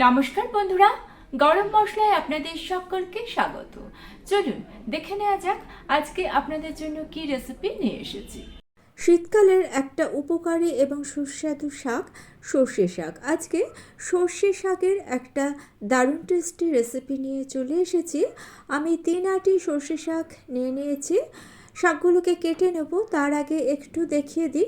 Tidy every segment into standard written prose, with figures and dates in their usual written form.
নমস্কার বন্ধুরা, গরম মশলায় আপনাদের সকলকে স্বাগত। চলুন দেখে নেওয়া যাক আজকে আপনাদের জন্য কি রেসিপি নিয়ে এসেছি। শীতকালের একটা উপকারী এবং সুস্বাদু শাক সর্ষে শাক। আজকে সর্ষে শাকের একটা দারুণ টেস্টি রেসিপি নিয়ে চলে এসেছি। আমি 3 আঁটি সর্ষে শাক নিয়ে নিয়েছি। শাকগুলোকে কেটে নেব, তার আগে একটু দেখিয়ে দিই।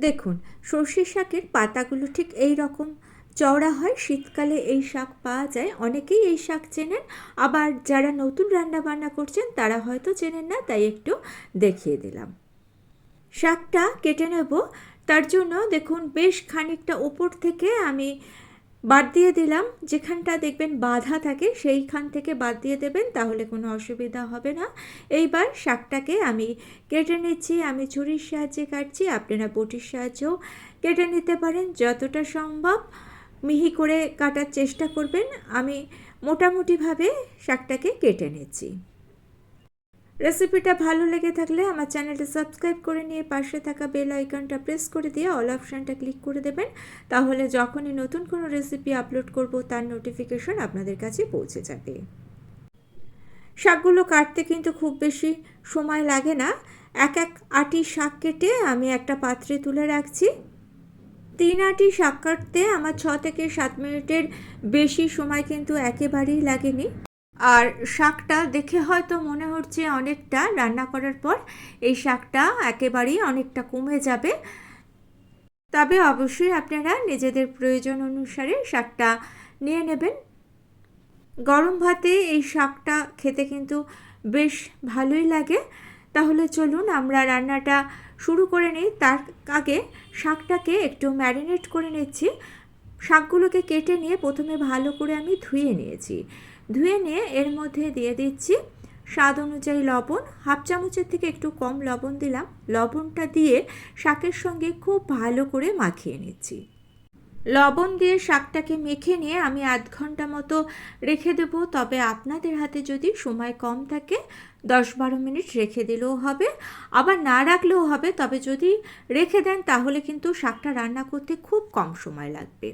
দেখুন, সর্ষে শাকের পাতাগুলো ঠিক এই রকম চওড়া হয়। শীতকালে এই শাক পাওয়া যায়, অনেকেই এই শাক চেনেন, আবার যারা নতুন রান্না বান্না করছেন তারা হয়তো চেনেন না, তাই একটু দেখিয়ে দিলাম। শাকটা কেটে নেব, তার জন্য দেখুন বেশ খানিকটা উপর থেকে আমি বাদ দিয়ে দিলাম। যেখানটা দেখবেন বাঁধা থাকে সেইখান থেকে বাদ দিয়ে দেবেন, তাহলে কোনো অসুবিধা হবে না। এইবার শাকটাকে আমি কেটে নিচ্ছি। আমি ছুরির সাহায্যে কাটছি, আপনারা বটির সাহায্যেও কেটে নিতে পারেন। যতটা সম্ভব মিহি করে কাটার চেষ্টা করবেন। আমি মোটামুটিভাবে শাকটাকে কেটে নিচ্ছি। রেসিপিটা ভালো লেগে থাকলে আমার চ্যানেলটা সাবস্ক্রাইব করে নিয়ে পাশে থাকা বেল আইকনটা প্রেস করে দিয়ে অল অপশানটা ক্লিক করে দেবেন, তাহলে যখনই নতুন কোনো রেসিপি আপলোড করব তার নোটিফিকেশন আপনাদের কাছে পৌঁছে যাবে। শাকগুলো কাটতে কিন্তু খুব বেশি সময় লাগে না। এক আঁটি শাক কেটে আমি একটা পাত্রে তুলে রাখছি। 3 আঁটি শাক কাটতে আমার 6 থেকে 7 মিনিটের বেশি সময় কিন্তু একেবারেই লাগেনি। আর শাকটা দেখে হয়তো মনে হচ্ছে অনেকটা, রান্না করার পর এই শাকটা একেবারেই অনেকটা কমে যাবে। তবে অবশ্যই আপনারা নিজেদের প্রয়োজন অনুসারে শাকটা নিয়ে নেবেন। গরম ভাতে এই শাকটা খেতে কিন্তু বেশ ভালোই লাগে। তাহলে চলুন আমরা রান্নাটা শুরু করে নিই। তার আগে শাকটাকে একটু ম্যারিনেট করে নিচ্ছি। শাকগুলোকে কেটে নিয়ে প্রথমে ভালো করে আমি ধুয়ে নিয়েছি। ধুয়ে নিয়ে এর মধ্যে দিয়ে দিচ্ছি স্বাদ অনুযায়ী লবণ। হাফ চামচের থেকে একটু কম লবণ দিলাম। লবণটা দিয়ে শাকের সঙ্গে খুব ভালো করে মাখিয়ে নিচ্ছি। লবণ দিয়ে শাকটাকে মেখে নিয়ে আমি আধ ঘন্টা মতো রেখে দেব। তবে আপনাদের হাতে যদি সময় কম থাকে 10-12 মিনিট রেখে দিলেও হবে, আবার না রাখলেও হবে। তবে যদি রেখে দেন তাহলে কিন্তু শাকটা রান্না করতে খুব কম সময় লাগবে।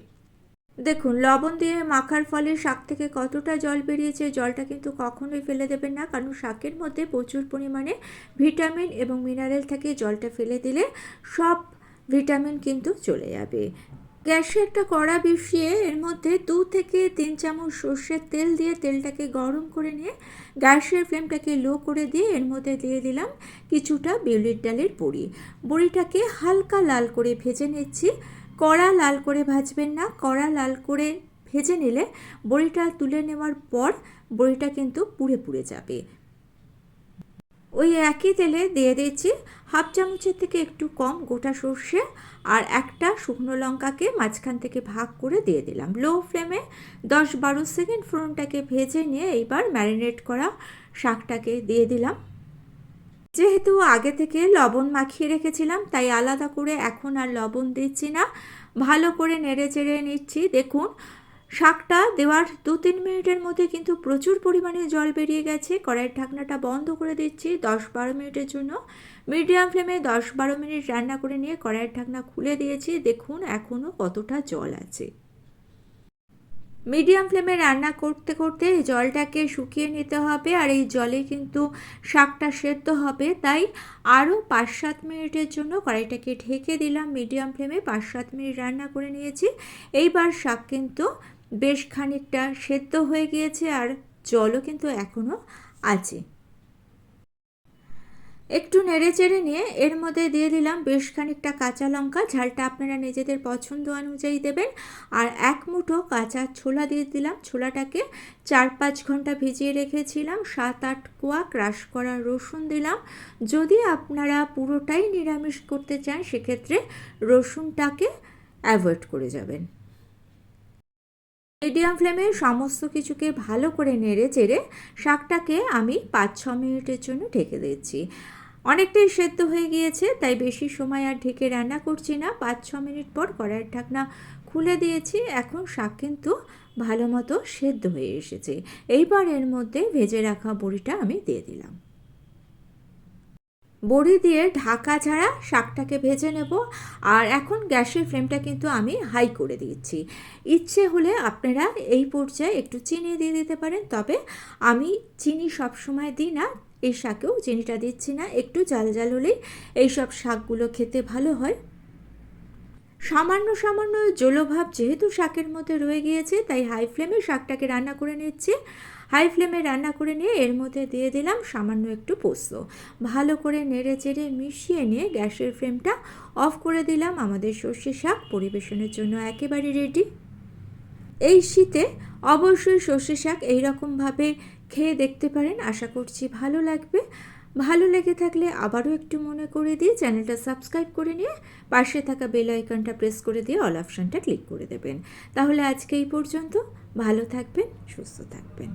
দেখুন, লবণ দিয়ে মাখার ফলে শাক থেকে কতটা জল বেরিয়েছে। জলটা কিন্তু কখনোই ফেলে দেবেন না, কারণ শাকের মধ্যে প্রচুর পরিমাণে ভিটামিন এবং মিনারেল থাকে। জলটা ফেলে দিলে সব ভিটামিন কিন্তু চলে যাবে। গ্যাসে একটা কড়া বসিয়ে এর মধ্যে 2 থেকে 3 চামচ সর্ষের তেল দিয়ে তেলটাকে গরম করে নিয়ে গ্যাসের ফ্লেমটাকে লো করে দিয়ে এর মধ্যে দিয়ে দিলাম কিছুটা বিউলির ডালের বড়ি। বড়িটাকে হালকা লাল করে ভেজে নিচ্ছি। কড়া লাল করে ভাজবেন না, কড়া লাল করে ভেজে নিলে বড়িটা তুলে নেওয়ার পর বড়িটা কিন্তু পুড়ে পুড়ে যাবে। ওই একই তেলে দিয়ে দিচ্ছি হাফ চামচের থেকে একটু কম গোটা সর্ষে আর একটা শুকনো লঙ্কাকে মাঝখান থেকে ভাগ করে দিয়ে দিলাম। লো ফ্লেমে 10-12 সেকেন্ড ফোড়নটাকে ভেজে নিয়ে এইবার ম্যারিনেট করা শাকটাকে দিয়ে দিলাম। যেহেতু আগে থেকে লবণ মাখিয়ে রেখেছিলাম তাই আলাদা করে এখন আর লবণ দিচ্ছি না। ভালো করে নেড়ে চেড়ে নিচ্ছি। দেখুন, শাকটা দেওয়ার 2-3 মিনিটের মধ্যে কিন্তু প্রচুর পরিমাণে জল বেরিয়ে গেছে। কড়াইয়ের ঢাকনাটা বন্ধ করে দিচ্ছি 10-12 মিনিটের জন্য। মিডিয়াম ফ্লেমে 10-12 মিনিট রান্না করে নিয়ে কড়াইয়ের ঢাকনা খুলে দিয়েছি। দেখুন এখনও কতটা জল আছে। মিডিয়াম ফ্লেমে রান্না করতে করতে এই জলটাকে শুকিয়ে নিতে হবে, আর এই জলে কিন্তু শাকটা সেদ্ধ হবে। তাই আরও 5-7 মিনিটের জন্য কড়াইটাকে ঢেকে দিলাম। মিডিয়াম ফ্লেমে 5-7 মিনিট রান্না করে নিয়েছি। এইবার শাক কিন্তু বেশ খানিকটা সেদ্ধ হয়ে গিয়েছে, আর জলও কিন্তু এখনও আছে। একটু নেড়ে চেড়ে নিয়ে এর মধ্যে দিয়ে দিলাম বেশ খানিকটা কাঁচা লঙ্কা। ঝালটা আপনারা নিজেদের পছন্দ অনুযায়ী দেবেন। আর 1 মুঠো কাঁচা ছোলা দিয়ে দিলাম। ছোলাটাকে 4-5 ঘন্টা ভিজিয়ে রেখেছিলাম। 7-8 কোয়া ক্রাশ করা রসুন দিলাম। যদি আপনারা পুরোটাই নিরামিষ করতে চান সেক্ষেত্রে রসুনটাকে অ্যাভয়েড করে যাবেন। মিডিয়াম ফ্লেমে সমস্ত কিছুকে ভালো করে নেড়ে চেড়ে শাকটাকে আমি 5-6 মিনিটের জন্য ঢেকে দিচ্ছি। অনেকটাই সেদ্ধ হয়ে গিয়েছে, তাই বেশি সময় আর ঢেকে রান্না করছি না। 5-6 মিনিট পর কড়াইয়ের ঢাকনা খুলে দিয়েছি। এখন শাক কিন্তু ভালো মতো সেদ্ধ হয়ে এসেছে। এইবার এর মধ্যে ভেজে রাখা বড়িটা আমি দিয়ে দিলাম। বড়ি দিয়ে ঢাকা ছাড়া শাকটাকে ভেজে নেব। আর এখন গ্যাসের ফ্লেমটা কিন্তু আমি হাই করে দিচ্ছি। ইচ্ছে হলে আপনারা এই পর্যায়ে একটু চিনি দিয়ে দিতে পারেন, তবে আমি চিনি সবসময় দিই না, এই শাকেও চিনিটা দিচ্ছি না। একটু জাল জাল হলেই এইসব শাকগুলো খেতে ভালো হয়। সামান্য সামান্য জলভাব যেহেতু শাকের মধ্যে রয়ে গিয়েছে, তাই হাই ফ্লেমে শাকটাকে রান্না করে নিচ্ছি। হাই ফ্লেমে রান্না করে নিয়ে এর মধ্যে দিয়ে দিলাম সামান্য একটু পোস্ত। ভালো করে নেড়ে চেড়ে মিশিয়ে নিয়ে গ্যাসের ফ্লেমটা অফ করে দিলাম। আমাদের সর্ষে শাক পরিবেশনের জন্য একেবারে রেডি। এই শীতে অবশ্যই সর্ষে শাক এইরকমভাবে খেয়ে দেখতে পারেন, আশা করছি ভালো লাগবে। ভালো লেগে থাকলে আবারও একটু মনে করে দিয়ে চ্যানেলটা সাবস্ক্রাইব করে নিয়ে পাশে থাকা বেল আইকনটা প্রেস করে দিয়ে অল অপশানটা ক্লিক করে দেবেন। তাহলে আজকে এই পর্যন্ত। ভালো থাকবেন, সুস্থ থাকবেন।